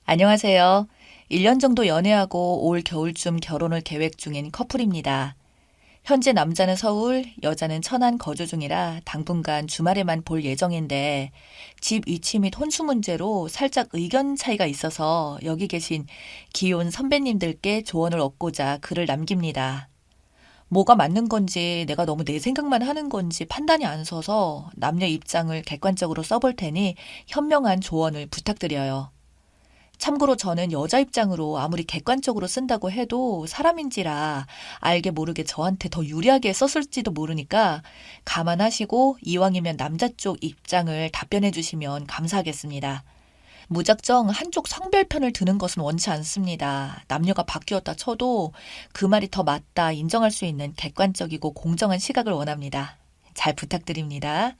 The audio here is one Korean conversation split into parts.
안녕하세요. 1년 정도 연애하고 올 겨울쯤 결혼을 계획 중인 커플입니다. 현재 남자는 서울, 여자는 천안 거주 중이라 당분간 주말에만 볼 예정인데 집 위치 및 혼수 문제로 살짝 의견 차이가 있어서 여기 계신 기혼 선배님들께 조언을 얻고자 글을 남깁니다. 뭐가 맞는 건지 내가 너무 내 생각만 하는 건지 판단이 안 서서 남녀 입장을 객관적으로 써볼 테니 현명한 조언을 부탁드려요. 참고로 저는 여자 입장으로 아무리 객관적으로 쓴다고 해도 사람인지라 알게 모르게 저한테 더 유리하게 썼을지도 모르니까 감안하시고 이왕이면 남자 쪽 입장을 답변해 주시면 감사하겠습니다. 무작정 한쪽 성별편을 드는 것은 원치 않습니다. 남녀가 바뀌었다 쳐도 그 말이 더 맞다 인정할 수 있는 객관적이고 공정한 시각을 원합니다. 잘 부탁드립니다.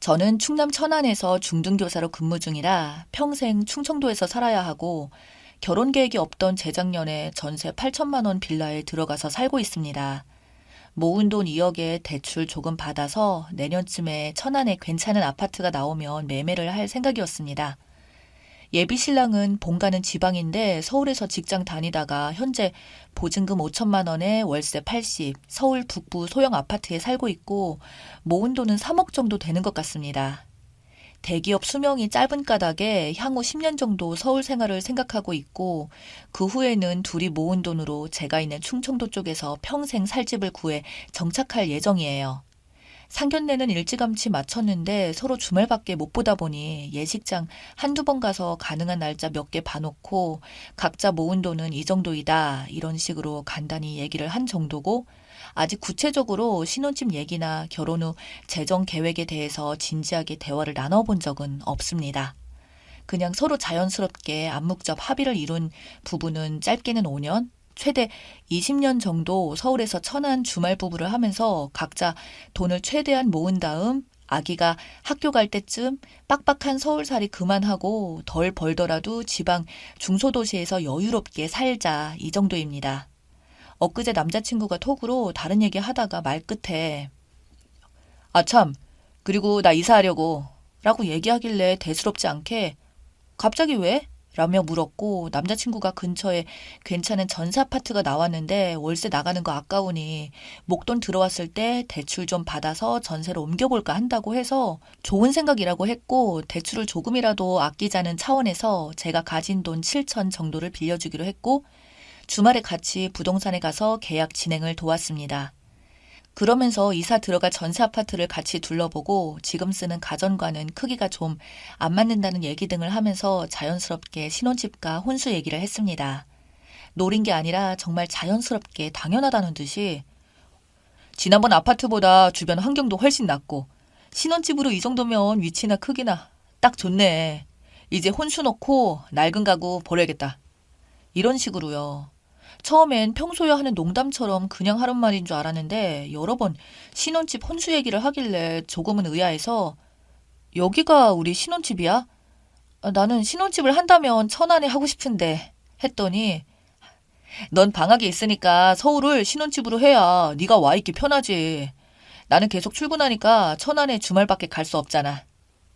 저는 충남 천안에서 중등교사로 근무 중이라 평생 충청도에서 살아야 하고 결혼 계획이 없던 재작년에 전세 8천만 원 빌라에 들어가서 살고 있습니다. 모은 돈 2억에 대출 조금 받아서 내년쯤에 천안에 괜찮은 아파트가 나오면 매매를 할 생각이었습니다. 예비 신랑은 본가는 지방인데 서울에서 직장 다니다가 현재 보증금 5천만 원에 월세 80, 서울 북부 소형 아파트에 살고 있고 모은 돈은 3억 정도 되는 것 같습니다. 대기업 수명이 짧은 까닭에 향후 10년 정도 서울 생활을 생각하고 있고 그 후에는 둘이 모은 돈으로 제가 있는 충청도 쪽에서 평생 살 집을 구해 정착할 예정이에요. 상견례는 일찌감치 마쳤는데 서로 주말밖에 못 보다 보니 예식장 한두 번 가서 가능한 날짜 몇 개 봐놓고 각자 모은 돈은 이 정도이다 이런 식으로 간단히 얘기를 한 정도고 아직 구체적으로 신혼집 얘기나 결혼 후 재정 계획에 대해서 진지하게 대화를 나눠본 적은 없습니다. 그냥 서로 자연스럽게 암묵적 합의를 이룬 부부는 짧게는 5년, 최대 20년 정도 서울에서 천안 주말 부부를 하면서 각자 돈을 최대한 모은 다음 아기가 학교 갈 때쯤 빡빡한 서울살이 그만하고 덜 벌더라도 지방 중소도시에서 여유롭게 살자 이 정도입니다. 엊그제 남자친구가 톡으로 다른 얘기 하다가 말끝에 아 참, 그리고 나 이사하려고 라고 얘기하길래 대수롭지 않게 갑자기 왜? 라며 물었고 남자친구가 근처에 괜찮은 전세 아파트가 나왔는데 월세 나가는 거 아까우니 목돈 들어왔을 때 대출 좀 받아서 전세로 옮겨볼까 한다고 해서 좋은 생각이라고 했고 대출을 조금이라도 아끼자는 차원에서 제가 가진 돈 7천 정도를 빌려주기로 했고 주말에 같이 부동산에 가서 계약 진행을 도왔습니다. 그러면서 이사 들어갈 전세 아파트를 같이 둘러보고 지금 쓰는 가전과는 크기가 좀 안 맞는다는 얘기 등을 하면서 자연스럽게 신혼집과 혼수 얘기를 했습니다. 노린 게 아니라 정말 자연스럽게 당연하다는 듯이 지난번 아파트보다 주변 환경도 훨씬 낫고 신혼집으로 이 정도면 위치나 크기나 딱 좋네. 이제 혼수 넣고 낡은 가구 버려야겠다. 이런 식으로요. 처음엔 평소에 하는 농담처럼 그냥 하는 말인 줄 알았는데 여러 번 신혼집 혼수 얘기를 하길래 조금은 의아해서 여기가 우리 신혼집이야? 나는 신혼집을 한다면 천안에 하고 싶은데 했더니 넌 방학에 있으니까 서울을 신혼집으로 해야 네가 와 있기 편하지. 나는 계속 출근하니까 천안에 주말밖에 갈 수 없잖아.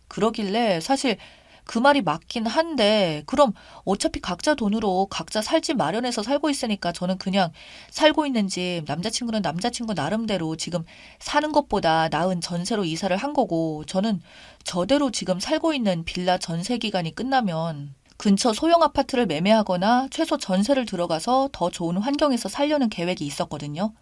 그러길래 사실 그 말이 맞긴 한데 그럼 어차피 각자 돈으로 각자 살 집 마련해서 살고 있으니까 저는 그냥 살고 있는 집 남자친구는 남자친구 나름대로 지금 사는 것보다 나은 전세로 이사를 한 거고 저는 저대로 지금 살고 있는 빌라 전세 기간이 끝나면 근처 소형 아파트를 매매하거나 최소 전세를 들어가서 더 좋은 환경에서 살려는 계획이 있었거든요.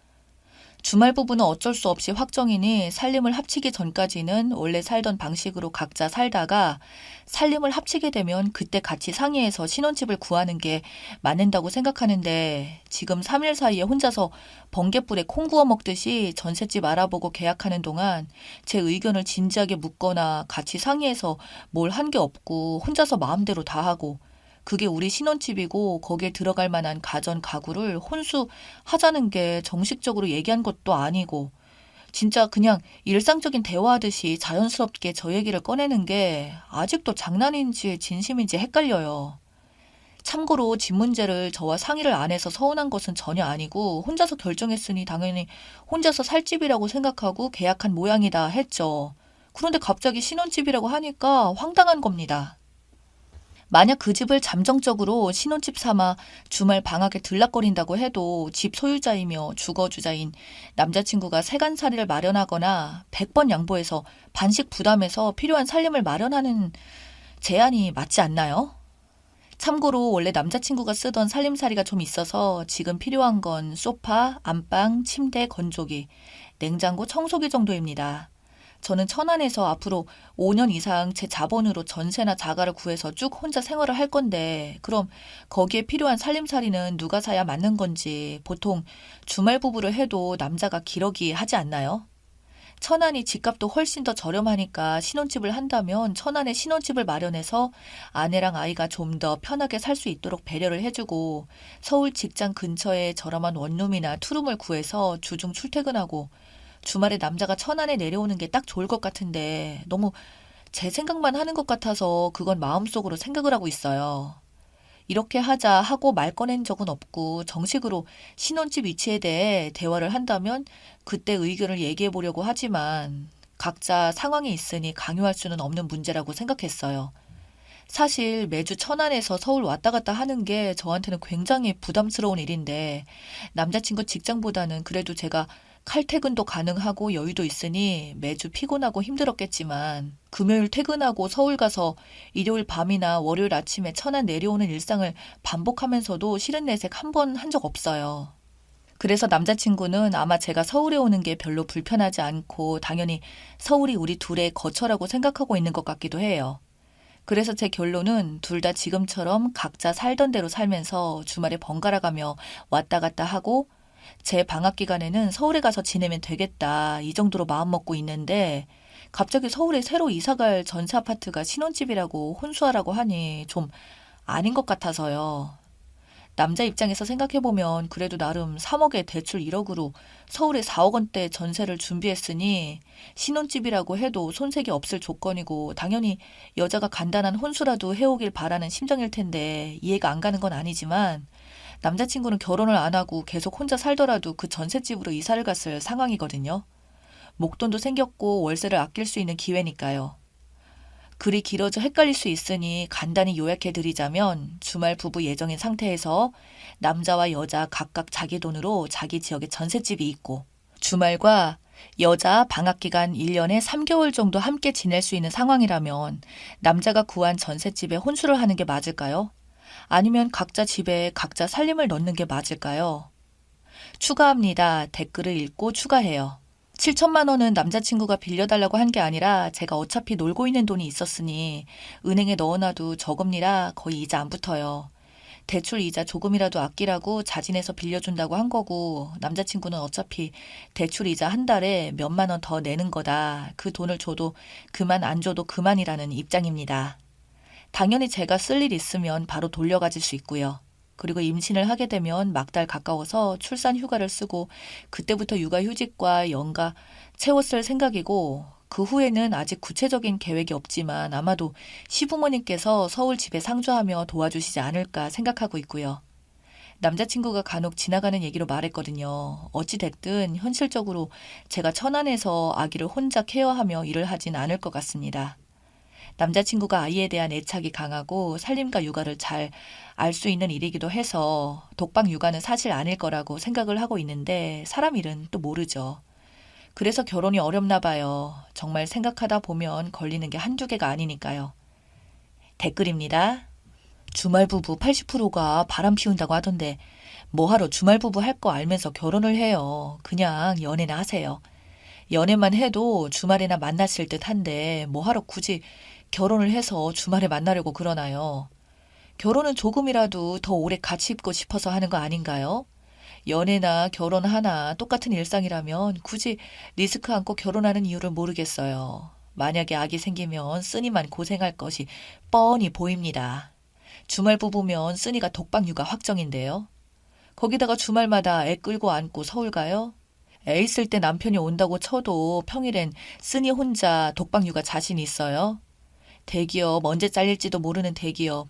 주말 부부는 어쩔 수 없이 확정이니 살림을 합치기 전까지는 원래 살던 방식으로 각자 살다가 살림을 합치게 되면 그때 같이 상의해서 신혼집을 구하는 게 맞는다고 생각하는데 지금 3일 사이에 혼자서 번갯불에 콩 구워 먹듯이 전셋집 알아보고 계약하는 동안 제 의견을 진지하게 묻거나 같이 상의해서 뭘 한 게 없고 혼자서 마음대로 다 하고 그게 우리 신혼집이고 거기에 들어갈 만한 가전 가구를 혼수하자는 게 정식적으로 얘기한 것도 아니고 진짜 그냥 일상적인 대화하듯이 자연스럽게 저 얘기를 꺼내는 게 아직도 장난인지 진심인지 헷갈려요. 참고로 집 문제를 저와 상의를 안 해서 서운한 것은 전혀 아니고 혼자서 결정했으니 당연히 혼자서 살 집이라고 생각하고 계약한 모양이다 했죠. 그런데 갑자기 신혼집이라고 하니까 황당한 겁니다. 만약 그 집을 잠정적으로 신혼집 삼아 주말 방학에 들락거린다고 해도 집 소유자이며 주거주자인 남자친구가 세간살이를 마련하거나 100번 양보해서 반씩 부담해서 필요한 살림을 마련하는 제안이 맞지 않나요? 참고로 원래 남자친구가 쓰던 살림살이가 좀 있어서 지금 필요한 건 소파, 안방, 침대, 건조기, 냉장고, 청소기 정도입니다. 저는 천안에서 앞으로 5년 이상 제 자본으로 전세나 자가를 구해서 쭉 혼자 생활을 할 건데, 그럼 거기에 필요한 살림살이는 누가 사야 맞는 건지 보통 주말 부부를 해도 남자가 기러기 하지 않나요? 천안이 집값도 훨씬 더 저렴하니까 신혼집을 한다면 천안에 신혼집을 마련해서 아내랑 아이가 좀 더 편하게 살 수 있도록 배려를 해주고 서울 직장 근처에 저렴한 원룸이나 투룸을 구해서 주중 출퇴근하고 주말에 남자가 천안에 내려오는 게 딱 좋을 것 같은데 너무 제 생각만 하는 것 같아서 그건 마음속으로 생각을 하고 있어요. 이렇게 하자 하고 말 꺼낸 적은 없고 정식으로 신혼집 위치에 대해 대화를 한다면 그때 의견을 얘기해 보려고 하지만 각자 상황이 있으니 강요할 수는 없는 문제라고 생각했어요. 사실 매주 천안에서 서울 왔다 갔다 하는 게 저한테는 굉장히 부담스러운 일인데 남자친구 직장보다는 그래도 제가 칼퇴근도 가능하고 여유도 있으니 매주 피곤하고 힘들었겠지만 금요일 퇴근하고 서울 가서 일요일 밤이나 월요일 아침에 천안 내려오는 일상을 반복하면서도 싫은 내색 한 번 한 적 없어요. 그래서 남자친구는 아마 제가 서울에 오는 게 별로 불편하지 않고 당연히 서울이 우리 둘의 거처라고 생각하고 있는 것 같기도 해요. 그래서 제 결론은 둘 다 지금처럼 각자 살던 대로 살면서 주말에 번갈아 가며 왔다 갔다 하고 제 방학 기간에는 서울에 가서 지내면 되겠다 이 정도로 마음먹고 있는데 갑자기 서울에 새로 이사갈 전세 아파트가 신혼집이라고 혼수하라고 하니 좀 아닌 것 같아서요. 남자 입장에서 생각해보면 그래도 나름 3억에 대출 1억으로 서울에 4억 원대 전세를 준비했으니 신혼집이라고 해도 손색이 없을 조건이고 당연히 여자가 간단한 혼수라도 해오길 바라는 심정일 텐데 이해가 안 가는 건 아니지만 남자친구는 결혼을 안 하고 계속 혼자 살더라도 그 전셋집으로 이사를 갔을 상황이거든요. 목돈도 생겼고 월세를 아낄 수 있는 기회니까요. 글이 길어져 헷갈릴 수 있으니 간단히 요약해 드리자면 주말 부부 예정인 상태에서 남자와 여자 각각 자기 돈으로 자기 지역에 전셋집이 있고 주말과 여자 방학기간 1년에 3개월 정도 함께 지낼 수 있는 상황이라면 남자가 구한 전셋집에 혼수를 하는 게 맞을까요? 아니면 각자 집에 각자 살림을 넣는 게 맞을까요? 추가합니다. 댓글을 읽고 추가해요. 7천만 원은 남자친구가 빌려달라고 한 게 아니라 제가 어차피 놀고 있는 돈이 있었으니 은행에 넣어놔도 저금리라 거의 이자 안 붙어요. 대출 이자 조금이라도 아끼라고 자진해서 빌려준다고 한 거고 남자친구는 어차피 대출 이자 한 달에 몇만 원 더 내는 거다. 그 돈을 줘도 그만 안 줘도 그만이라는 입장입니다. 당연히 제가 쓸 일 있으면 바로 돌려가질 수 있고요. 그리고 임신을 하게 되면 막달 가까워서 출산 휴가를 쓰고 그때부터 육아휴직과 연가 채웠을 생각이고 그 후에는 아직 구체적인 계획이 없지만 아마도 시부모님께서 서울 집에 상주하며 도와주시지 않을까 생각하고 있고요. 남자친구가 간혹 지나가는 얘기로 말했거든요. 어찌됐든 현실적으로 제가 천안에서 아기를 혼자 케어하며 일을 하진 않을 것 같습니다. 남자친구가 아이에 대한 애착이 강하고 살림과 육아를 잘 알 수 있는 일이기도 해서 독박 육아는 사실 아닐 거라고 생각을 하고 있는데 사람 일은 또 모르죠. 그래서 결혼이 어렵나 봐요. 정말 생각하다 보면 걸리는 게 한두 개가 아니니까요. 댓글입니다. 주말 부부 80%가 바람 피운다고 하던데 뭐하러 주말 부부 할 거 알면서 결혼을 해요. 그냥 연애나 하세요. 연애만 해도 주말에나 만났을 듯 한데 뭐하러 굳이 결혼을 해서 주말에 만나려고 그러나요? 결혼은 조금이라도 더 오래 같이 있고 싶어서 하는 거 아닌가요? 연애나 결혼 하나 똑같은 일상이라면 굳이 리스크 안고 결혼하는 이유를 모르겠어요. 만약에 아기 생기면 쓰니만 고생할 것이 뻔히 보입니다. 주말 부부면 쓰니가 독박 육아 확정인데요. 거기다가 주말마다 애 끌고 안고 서울 가요? 애 있을 때 남편이 온다고 쳐도 평일엔 쓰니 혼자 독박 육아 자신 있어요? 대기업, 언제 잘릴지도 모르는 대기업,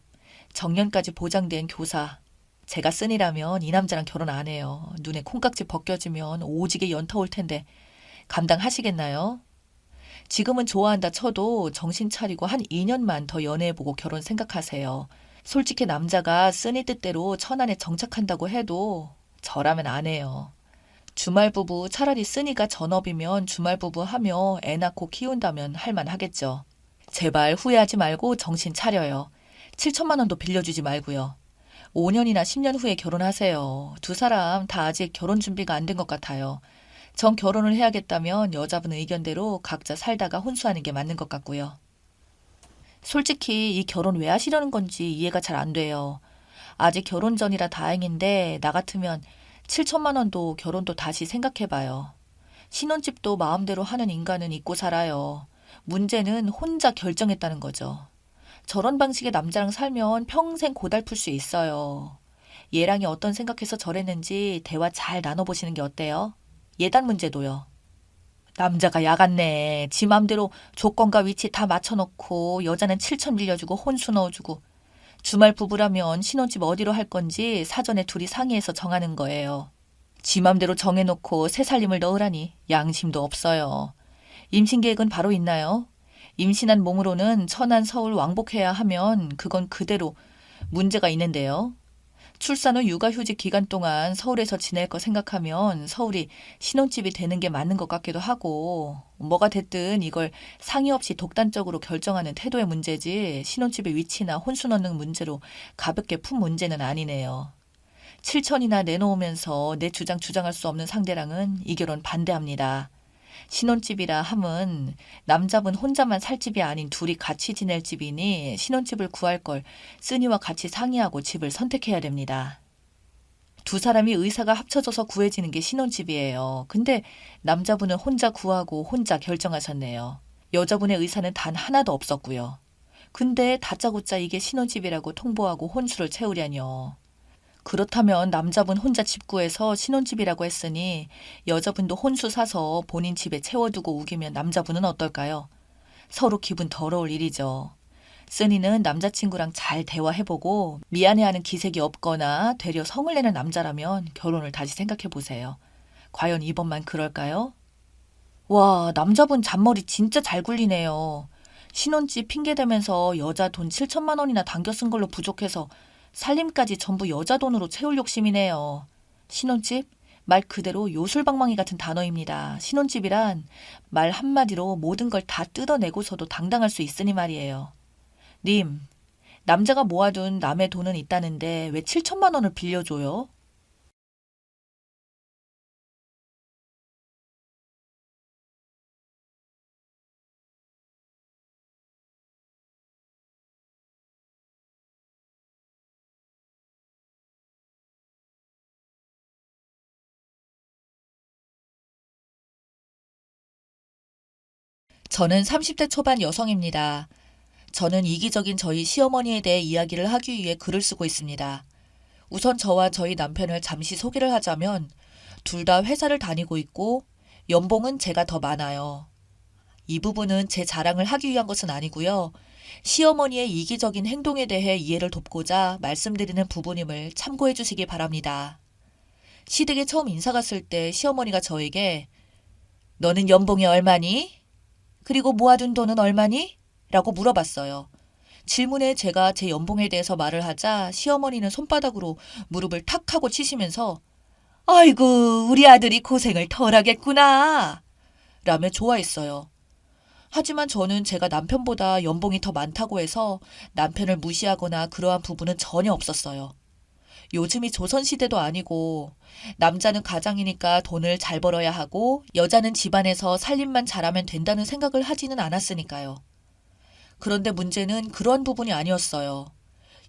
정년까지 보장된 교사. 제가 쓰니라면 이 남자랑 결혼 안 해요. 눈에 콩깍지 벗겨지면 오지게 연터 올 텐데 감당하시겠나요? 지금은 좋아한다 쳐도 정신 차리고 한 2년만 더 연애해보고 결혼 생각하세요. 솔직히 남자가 쓰니 뜻대로 천안에 정착한다고 해도 저라면 안 해요. 주말부부 차라리 쓰니가 전업이면 주말부부 하며 애 낳고 키운다면 할만하겠죠. 제발 후회하지 말고 정신 차려요. 7천만 원도 빌려주지 말고요. 5년이나 10년 후에 결혼하세요. 두 사람 다 아직 결혼 준비가 안 된 것 같아요. 정 결혼을 해야겠다면 여자분 의견대로 각자 살다가 혼수하는 게 맞는 것 같고요. 솔직히 이 결혼 왜 하시려는 건지 이해가 잘 안 돼요. 아직 결혼 전이라 다행인데 나 같으면 7천만 원도 결혼도 다시 생각해봐요. 신혼집도 마음대로 하는 인간은 있고 살아요. 문제는 혼자 결정했다는 거죠. 저런 방식의 남자랑 살면 평생 고달플 수 있어요. 얘랑이 어떤 생각해서 저랬는지 대화 잘 나눠보시는 게 어때요? 예단 문제도요. 남자가 야같네. 지 맘대로 조건과 위치 다 맞춰놓고 여자는 7천 빌려주고 혼수 넣어주고 주말 부부라면 신혼집 어디로 할 건지 사전에 둘이 상의해서 정하는 거예요. 지 맘대로 정해놓고 새 살림을 넣으라니 양심도 없어요. 임신 계획은 바로 있나요? 임신한 몸으로는 천안 서울 왕복해야 하면 그건 그대로 문제가 있는데요. 출산 후 육아휴직 기간 동안 서울에서 지낼 거 생각하면 서울이 신혼집이 되는 게 맞는 것 같기도 하고 뭐가 됐든 이걸 상의 없이 독단적으로 결정하는 태도의 문제지 신혼집의 위치나 혼수 넣는 문제로 가볍게 푼 문제는 아니네요. 7천이나 내놓으면서 내 주장 주장할 수 없는 상대랑은 이 결혼 반대합니다. 신혼집이라 함은 남자분 혼자만 살 집이 아닌 둘이 같이 지낼 집이니 신혼집을 구할 걸 쓰니와 같이 상의하고 집을 선택해야 됩니다. 두 사람이 의사가 합쳐져서 구해지는 게 신혼집이에요. 근데 남자분은 혼자 구하고 혼자 결정하셨네요. 여자분의 의사는 단 하나도 없었고요. 근데 다짜고짜 이게 신혼집이라고 통보하고 혼수를 채우려뇨. 그렇다면 남자분 혼자 집 구해서 신혼집이라고 했으니 여자분도 혼수 사서 본인 집에 채워두고 우기면 남자분은 어떨까요? 서로 기분 더러울 일이죠. 쓰니는 남자친구랑 잘 대화해보고 미안해하는 기색이 없거나 되려 성을 내는 남자라면 결혼을 다시 생각해보세요. 과연 이번만 그럴까요? 와, 남자분 잔머리 진짜 잘 굴리네요. 신혼집 핑계대면서 여자 돈 7천만 원이나 당겨 쓴 걸로 부족해서 살림까지 전부 여자 돈으로 채울 욕심이네요. 신혼집? 말 그대로 요술방망이 같은 단어입니다. 신혼집이란 말 한마디로 모든 걸 다 뜯어내고서도 당당할 수 있으니 말이에요. 님, 남자가 모아둔 남의 돈은 있다는데 왜 7천만 원을 빌려줘요? 저는 30대 초반 여성입니다. 저는 이기적인 저희 시어머니에 대해 이야기를 하기 위해 글을 쓰고 있습니다. 우선 저와 저희 남편을 잠시 소개를 하자면 둘 다 회사를 다니고 있고 연봉은 제가 더 많아요. 이 부분은 제 자랑을 하기 위한 것은 아니고요. 시어머니의 이기적인 행동에 대해 이해를 돕고자 말씀드리는 부분임을 참고해 주시기 바랍니다. 시댁에 처음 인사 갔을 때 시어머니가 저에게 너는 연봉이 얼마니? 그리고 모아둔 돈은 얼마니? 라고 물어봤어요. 질문에 제가 제 연봉에 대해서 말을 하자 시어머니는 손바닥으로 무릎을 탁 하고 치시면서 아이고 우리 아들이 고생을 덜 하겠구나 라며 좋아했어요. 하지만 저는 제가 남편보다 연봉이 더 많다고 해서 남편을 무시하거나 그러한 부분은 전혀 없었어요. 요즘이 조선시대도 아니고 남자는 가장이니까 돈을 잘 벌어야 하고 여자는 집안에서 살림만 잘하면 된다는 생각을 하지는 않았으니까요. 그런데 문제는 그런 부분이 아니었어요.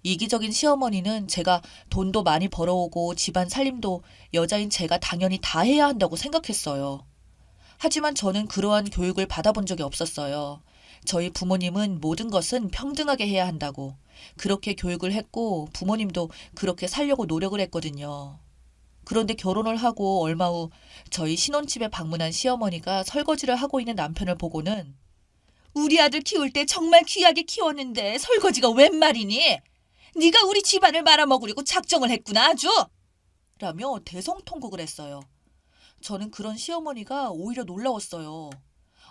이기적인 시어머니는 제가 돈도 많이 벌어오고 집안 살림도 여자인 제가 당연히 다 해야 한다고 생각했어요. 하지만 저는 그러한 교육을 받아본 적이 없었어요. 저희 부모님은 모든 것은 평등하게 해야 한다고 그렇게 교육을 했고 부모님도 그렇게 살려고 노력을 했거든요. 그런데 결혼을 하고 얼마 후 저희 신혼집에 방문한 시어머니가 설거지를 하고 있는 남편을 보고는 우리 아들 키울 때 정말 귀하게 키웠는데 설거지가 웬 말이니? 네가 우리 집안을 말아먹으려고 작정을 했구나 아주! 라며 대성통곡을 했어요. 저는 그런 시어머니가 오히려 놀라웠어요.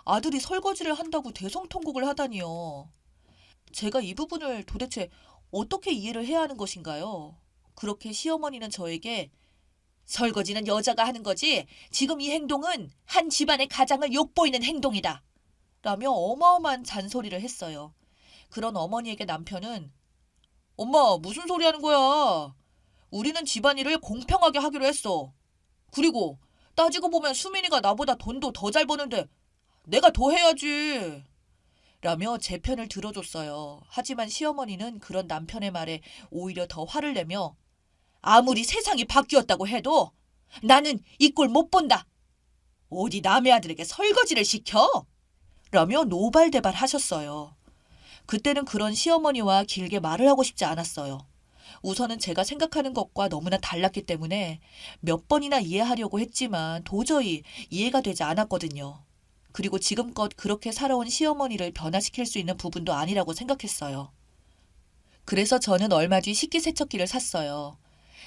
아들이 설거지를 한다고 대성통곡을 하다니요. 제가 이 부분을 도대체 어떻게 이해를 해야 하는 것인가요? 그렇게 시어머니는 저에게 설거지는 여자가 하는 거지. 지금 이 행동은 한 집안의 가장을 욕보이는 행동이다. 라며 어마어마한 잔소리를 했어요. 그런 어머니에게 남편은 엄마, 무슨 소리 하는 거야? 우리는 집안일을 공평하게 하기로 했어. 그리고 따지고 보면 수민이가 나보다 돈도 더 잘 버는데 내가 더 해야지. 라며 제 편을 들어줬어요. 하지만 시어머니는 그런 남편의 말에 오히려 더 화를 내며 아무리 세상이 바뀌었다고 해도 나는 이 꼴 못 본다. 어디 남의 아들에게 설거지를 시켜? 라며 노발대발 하셨어요. 그때는 그런 시어머니와 길게 말을 하고 싶지 않았어요. 우선은 제가 생각하는 것과 너무나 달랐기 때문에 몇 번이나 이해하려고 했지만 도저히 이해가 되지 않았거든요. 그리고 지금껏 그렇게 살아온 시어머니를 변화시킬 수 있는 부분도 아니라고 생각했어요. 그래서 저는 얼마 뒤 식기세척기를 샀어요.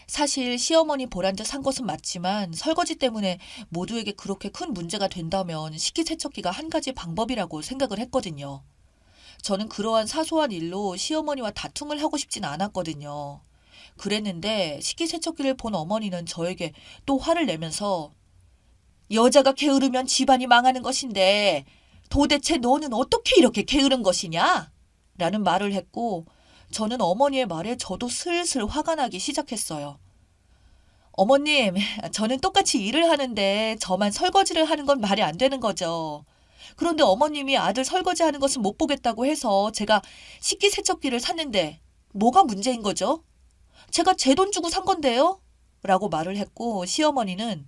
사실 시어머니 보란 듯 산 것은 맞지만 설거지 때문에 모두에게 그렇게 큰 문제가 된다면 식기세척기가 한 가지 방법이라고 생각을 했거든요. 저는 그러한 사소한 일로 시어머니와 다툼을 하고 싶진 않았거든요. 그랬는데 식기세척기를 본 어머니는 저에게 또 화를 내면서 여자가 게으르면 집안이 망하는 것인데 도대체 너는 어떻게 이렇게 게으른 것이냐? 라는 말을 했고 저는 어머니의 말에 저도 슬슬 화가 나기 시작했어요. 어머님, 저는 똑같이 일을 하는데 저만 설거지를 하는 건 말이 안 되는 거죠. 그런데 어머님이 아들 설거지하는 것은 못 보겠다고 해서 제가 식기세척기를 샀는데 뭐가 문제인 거죠? 제가 제 돈 주고 산 건데요? 라고 말을 했고 시어머니는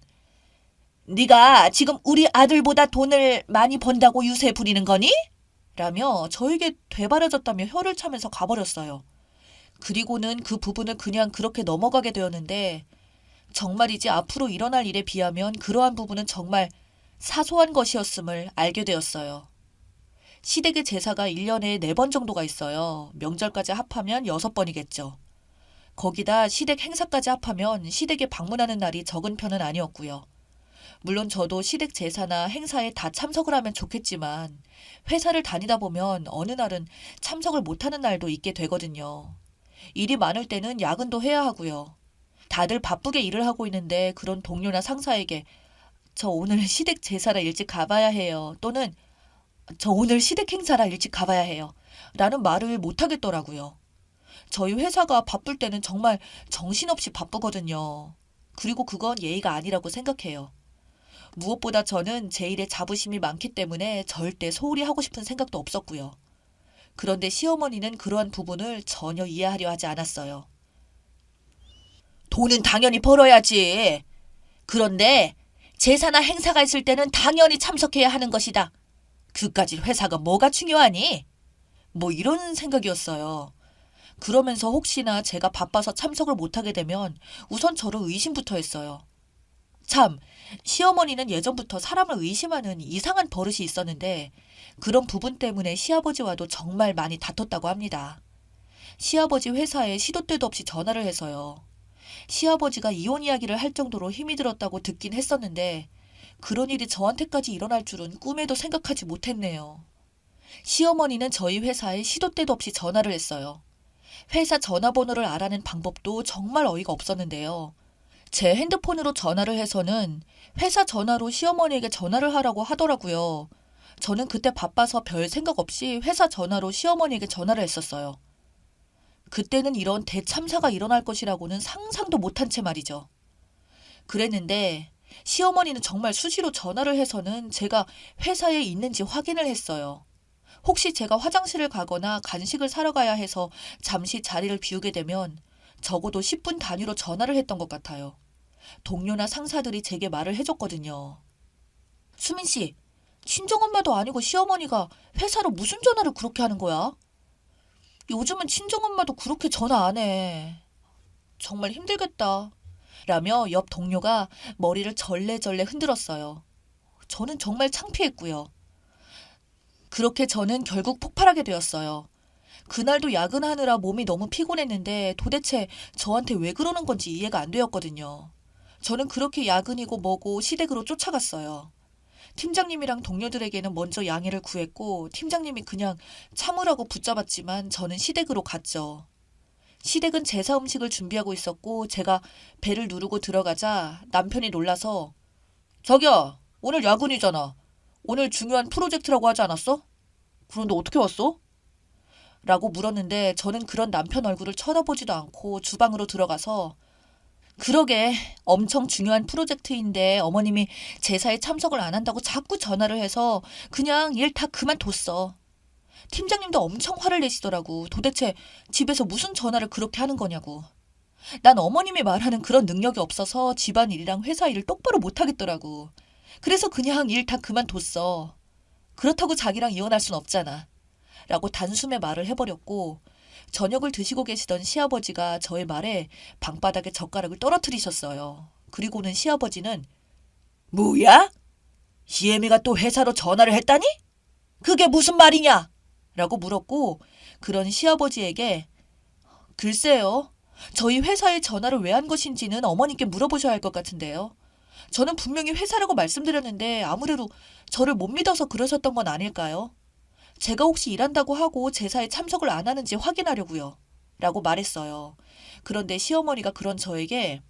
네가 지금 우리 아들보다 돈을 많이 번다고 유세 부리는 거니? 라며 저에게 되바라졌다며 혀를 차면서 가버렸어요. 그리고는 그 부분을 그냥 그렇게 넘어가게 되었는데 정말이지 앞으로 일어날 일에 비하면 그러한 부분은 정말 사소한 것이었음을 알게 되었어요. 시댁의 제사가 1년에 4번 정도가 있어요. 명절까지 합하면 6번이겠죠. 거기다 시댁 행사까지 합하면 시댁에 방문하는 날이 적은 편은 아니었고요. 물론 저도 시댁 제사나 행사에 다 참석을 하면 좋겠지만 회사를 다니다 보면 어느 날은 참석을 못하는 날도 있게 되거든요. 일이 많을 때는 야근도 해야 하고요. 다들 바쁘게 일을 하고 있는데 그런 동료나 상사에게 저 오늘 시댁 제사라 일찍 가봐야 해요. 또는 저 오늘 시댁 행사라 일찍 가봐야 해요. 라는 말을 못하겠더라고요. 저희 회사가 바쁠 때는 정말 정신없이 바쁘거든요. 그리고 그건 예의가 아니라고 생각해요. 무엇보다 저는 제 일에 자부심이 많기 때문에 절대 소홀히 하고 싶은 생각도 없었고요. 그런데 시어머니는 그러한 부분을 전혀 이해하려 하지 않았어요. 돈은 당연히 벌어야지. 그런데 제사나 행사가 있을 때는 당연히 참석해야 하는 것이다. 그까짓 회사가 뭐가 중요하니? 뭐 이런 생각이었어요. 그러면서 혹시나 제가 바빠서 참석을 못하게 되면 우선 저를 의심부터 했어요. 참, 시어머니는 예전부터 사람을 의심하는 이상한 버릇이 있었는데 그런 부분 때문에 시아버지와도 정말 많이 다퉜다고 합니다. 시아버지 회사에 시도 때도 없이 전화를 해서요. 시아버지가 이혼 이야기를 할 정도로 힘이 들었다고 듣긴 했었는데 그런 일이 저한테까지 일어날 줄은 꿈에도 생각하지 못했네요. 시어머니는 저희 회사에 시도 때도 없이 전화를 했어요. 회사 전화번호를 알아낸 방법도 정말 어이가 없었는데요. 제 핸드폰으로 전화를 해서는 회사 전화로 시어머니에게 전화를 하라고 하더라고요. 저는 그때 바빠서 별 생각 없이 회사 전화로 시어머니에게 전화를 했었어요. 그때는 이런 대참사가 일어날 것이라고는 상상도 못한 채 말이죠. 그랬는데 시어머니는 정말 수시로 전화를 해서는 제가 회사에 있는지 확인을 했어요. 혹시 제가 화장실을 가거나 간식을 사러 가야 해서 잠시 자리를 비우게 되면 적어도 10분 단위로 전화를 했던 것 같아요. 동료나 상사들이 제게 말을 해줬거든요. 수민 씨, 친정엄마도 아니고 시어머니가 회사로 무슨 전화를 그렇게 하는 거야? 요즘은 친정엄마도 그렇게 전화 안 해. 정말 힘들겠다. 라며 옆 동료가 머리를 절레절레 흔들었어요. 저는 정말 창피했고요. 그렇게 저는 결국 폭발하게 되었어요. 그날도 야근하느라 몸이 너무 피곤했는데 도대체 저한테 왜 그러는 건지 이해가 안 되었거든요. 저는 그렇게 야근이고 뭐고 시댁으로 쫓아갔어요. 팀장님이랑 동료들에게는 먼저 양해를 구했고 팀장님이 그냥 참으라고 붙잡았지만 저는 시댁으로 갔죠. 시댁은 제사 음식을 준비하고 있었고 제가 벨을 누르고 들어가자 남편이 놀라서 자기야, 오늘 야근이잖아. 오늘 중요한 프로젝트라고 하지 않았어? 그런데 어떻게 왔어? 라고 물었는데 저는 그런 남편 얼굴을 쳐다보지도 않고 주방으로 들어가서 그러게 엄청 중요한 프로젝트인데 어머님이 제사에 참석을 안 한다고 자꾸 전화를 해서 그냥 일 다 그만뒀어. 팀장님도 엄청 화를 내시더라고. 도대체 집에서 무슨 전화를 그렇게 하는 거냐고. 난 어머님이 말하는 그런 능력이 없어서 집안일이랑 회사 일을 똑바로 못하겠더라고. 그래서 그냥 일 다 그만뒀어. 그렇다고 자기랑 이혼할 순 없잖아. 라고 단숨에 말을 해버렸고 저녁을 드시고 계시던 시아버지가 저의 말에 방바닥에 젓가락을 떨어뜨리셨어요. 그리고는 시아버지는 뭐야? 희애미가 또 회사로 전화를 했다니? 그게 무슨 말이냐? 라고 물었고 그런 시아버지에게 글쎄요. 저희 회사에 전화를 왜 한 것인지는 어머니께 물어보셔야 할 것 같은데요. 저는 분명히 회사라고 말씀드렸는데 아무래도 저를 못 믿어서 그러셨던 건 아닐까요? 제가 혹시 일한다고 하고 제사에 참석을 안 하는지 확인하려고요. 라고 말했어요. 그런데 시어머니가 그런 저에게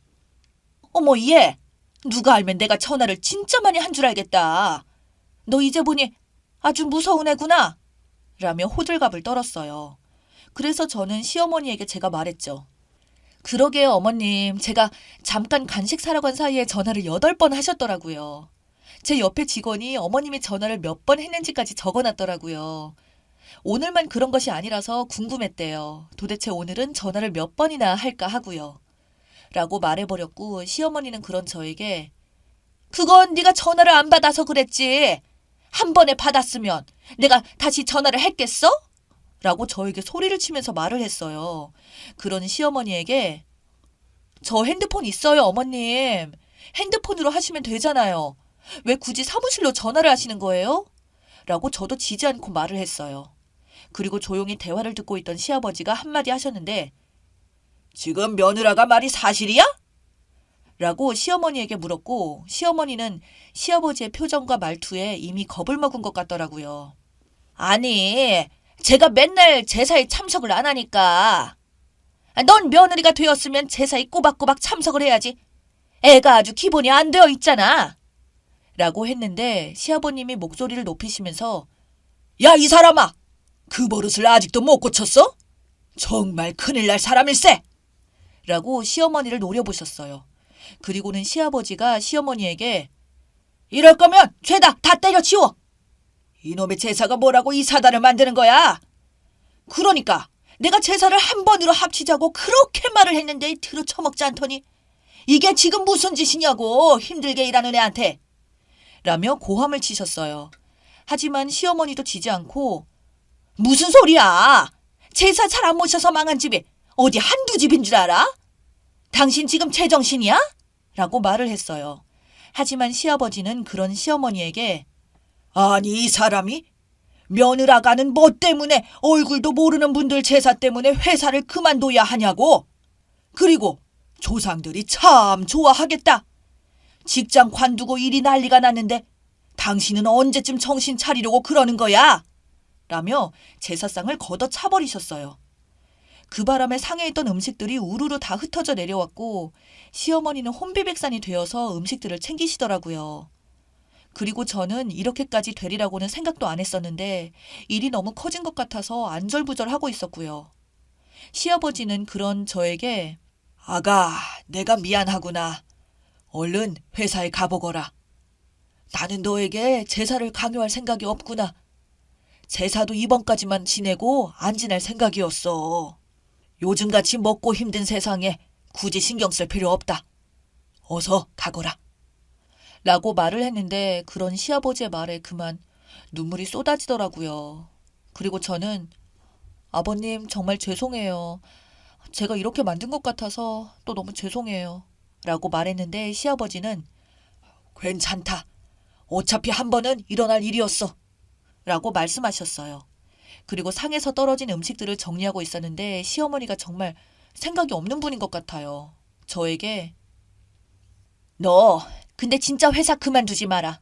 어머 얘! 누가 알면 내가 전화를 진짜 많이 한 줄 알겠다. 너 이제 보니 아주 무서운 애구나. 라며 호들갑을 떨었어요. 그래서 저는 시어머니에게 제가 말했죠. 그러게요 어머님. 제가 잠깐 간식 사러 간 사이에 전화를 8번 하셨더라고요. 제 옆에 직원이 어머님이 전화를 몇 번 했는지까지 적어놨더라고요. 오늘만 그런 것이 아니라서 궁금했대요. 도대체 오늘은 전화를 몇 번이나 할까 하고요. 라고 말해버렸고 시어머니는 그런 저에게 그건 네가 전화를 안 받아서 그랬지. 한 번에 받았으면 내가 다시 전화를 했겠어? 라고 저에게 소리를 치면서 말을 했어요. 그런 시어머니에게 저 핸드폰 있어요 어머님. 핸드폰으로 하시면 되잖아요. 왜 굳이 사무실로 전화를 하시는 거예요? 라고 저도 지지 않고 말을 했어요. 그리고 조용히 대화를 듣고 있던 시아버지가 한마디 하셨는데 지금 며느라가 말이 사실이야? 라고 시어머니에게 물었고 시어머니는 시아버지의 표정과 말투에 이미 겁을 먹은 것 같더라고요. 아니, 제가 맨날 제사에 참석을 안 하니까. 넌 며느리가 되었으면 제사에 꼬박꼬박 참석을 해야지. 애가 아주 기본이 안 되어 있잖아. 라고 했는데 시아버님이 목소리를 높이시면서 야, 이 사람아! 그 버릇을 아직도 못 고쳤어? 정말 큰일 날 사람일세! 라고 시어머니를 노려보셨어요. 그리고는 시아버지가 시어머니에게 이럴 거면 죄다 다 때려치워! 이놈의 제사가 뭐라고 이 사단을 만드는 거야? 그러니까 내가 제사를 한 번으로 합치자고 그렇게 말을 했는데 들어쳐먹지 않더니 이게 지금 무슨 짓이냐고 힘들게 일하는 애한테 라며 고함을 치셨어요. 하지만 시어머니도 지지 않고 무슨 소리야? 제사 잘 안 모셔서 망한 집이 어디 한두 집인 줄 알아? 당신 지금 제정신이야? 라고 말을 했어요. 하지만 시아버지는 그런 시어머니에게 아니 이 사람이 며느라가는 뭐 때문에 얼굴도 모르는 분들 제사 때문에 회사를 그만둬야 하냐고. 그리고 조상들이 참 좋아하겠다. 직장 관두고 일이 난리가 났는데 당신은 언제쯤 정신 차리려고 그러는 거야? 라며 제사상을 걷어차버리셨어요. 그 바람에 상에 있던 음식들이 우르르 다 흩어져 내려왔고 시어머니는 혼비백산이 되어서 음식들을 챙기시더라고요. 그리고 저는 이렇게까지 되리라고는 생각도 안 했었는데 일이 너무 커진 것 같아서 안절부절하고 있었고요. 시아버지는 그런 저에게 아가, 내가 미안하구나. 얼른 회사에 가보거라. 나는 너에게 제사를 강요할 생각이 없구나. 제사도 이번까지만 지내고 안 지낼 생각이었어. 요즘같이 먹고 힘든 세상에 굳이 신경 쓸 필요 없다. 어서 가거라. 라고 말을 했는데 그런 시아버지의 말에 그만 눈물이 쏟아지더라고요. 그리고 저는 아버님 정말 죄송해요. 제가 이렇게 만든 것 같아서 또 너무 죄송해요. 라고 말했는데 시아버지는 괜찮다. 어차피 한 번은 일어날 일이었어. 라고 말씀하셨어요. 그리고 상에서 떨어진 음식들을 정리하고 있었는데 시어머니가 정말 생각이 없는 분인 것 같아요. 저에게 너 근데 진짜 회사 그만두지 마라.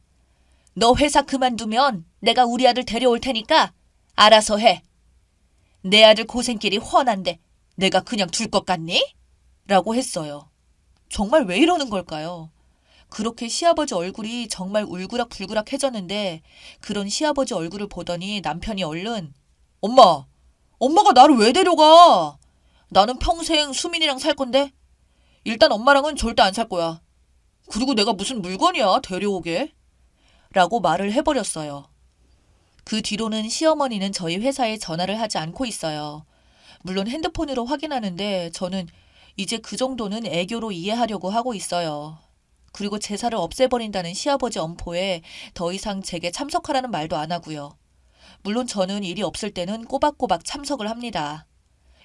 너 회사 그만두면 내가 우리 아들 데려올 테니까 알아서 해. 내 아들 고생길이 훤한데 내가 그냥 둘 것 같니? 라고 했어요. 정말 왜 이러는 걸까요? 그렇게 시아버지 얼굴이 정말 울그락불그락해졌는데 그런 시아버지 얼굴을 보더니 남편이 얼른 엄마가 나를 왜 데려가? 나는 평생 수민이랑 살 건데 일단 엄마랑은 절대 안 살 거야. 그리고 내가 무슨 물건이야 데려오게? 라고 말을 해버렸어요. 그 뒤로는 시어머니는 저희 회사에 전화를 하지 않고 있어요. 물론 핸드폰으로 확인하는데 저는 이제 그 정도는 애교로 이해하려고 하고 있어요. 그리고 제사를 없애버린다는 시아버지 엄포에 더 이상 제게 참석하라는 말도 안 하고요. 물론 저는 일이 없을 때는 꼬박꼬박 참석을 합니다.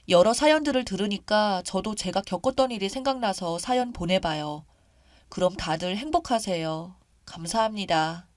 여러 사연들을 들으니까 저도 제가 겪었던 일이 생각나서 사연 보내봐요. 그럼 다들 행복하세요. 감사합니다.